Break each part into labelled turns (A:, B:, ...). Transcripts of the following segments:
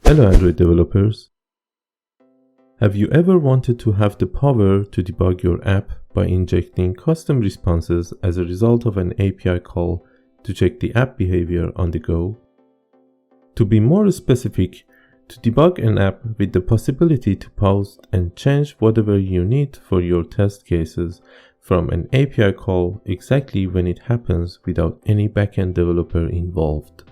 A: Hello Android developers! Have you ever wanted to have the power to debug your app by injecting custom responses as a result of an API call to check the app behavior on the go? To be more specific, to debug an app with the possibility to pause and change whatever you need for your test cases from an API call exactly when it happens without any backend developer involved.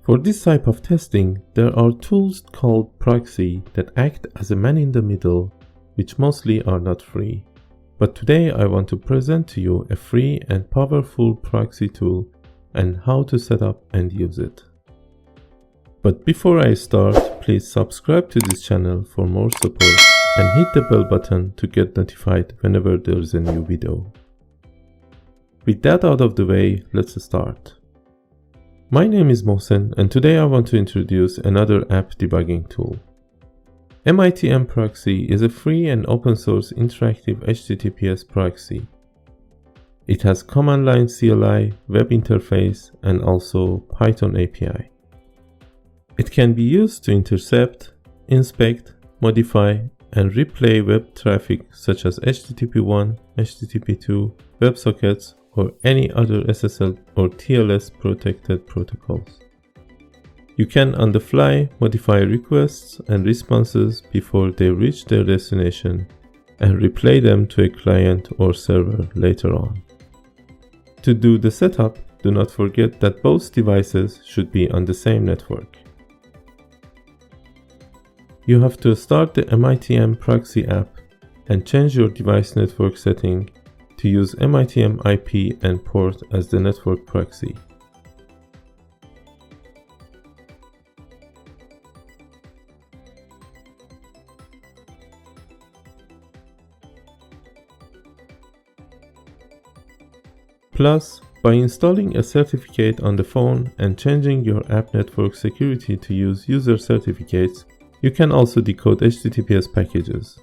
A: For this type of testing, there are tools called Proxy that act as a man in the middle, which mostly are not free. But today I want to present to you a free and powerful proxy tool and how to set up and use it. But before I start, please subscribe to this channel for more support and hit the bell button to get notified whenever there is a new video. With that out of the way, let's start. My name is Mohsen, and today I want to introduce another app debugging tool. mitmproxy is a free and open source interactive HTTPS proxy. It has command line CLI, web interface, and also Python API. It can be used to intercept, inspect, modify, and replay web traffic such as HTTP1, HTTP2, WebSockets, or any other SSL or TLS protected protocols. You can on the fly modify requests and responses before they reach their destination and replay them to a client or server later on. To do the setup, do not forget that both devices should be on the same network. You have to start the mitmproxy app and change your device network setting to use mitm IP and port as the network proxy. Plus, by installing a certificate on the phone and changing your app network security to use user certificates, you can also decode HTTPS packages.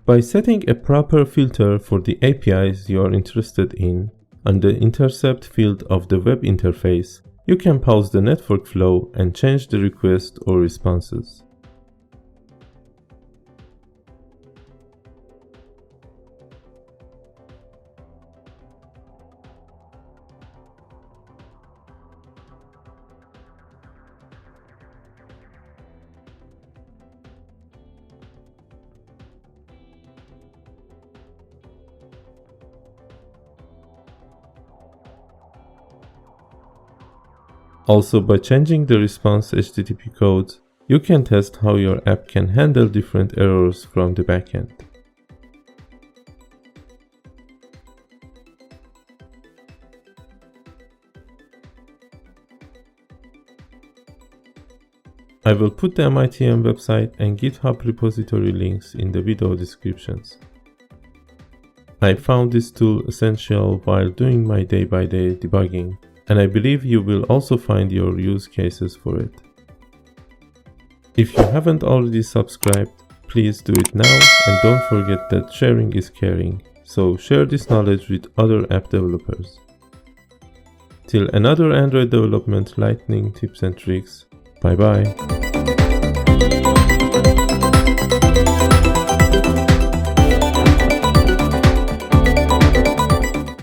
A: By setting a proper filter for the APIs you are interested in on the intercept field of the web interface, you can pause the network flow and change the request or responses. Also, by changing the response HTTP code, you can test how your app can handle different errors from the backend. I will put the mitm website and GitHub repository links in the video descriptions. I found this tool essential while doing my day-by-day debugging, and I believe you will also find your use cases for it. If you haven't already subscribed, please do it now, and don't forget that sharing is caring, so share this knowledge with other app developers. Till another Android development lightning tips and tricks, bye bye.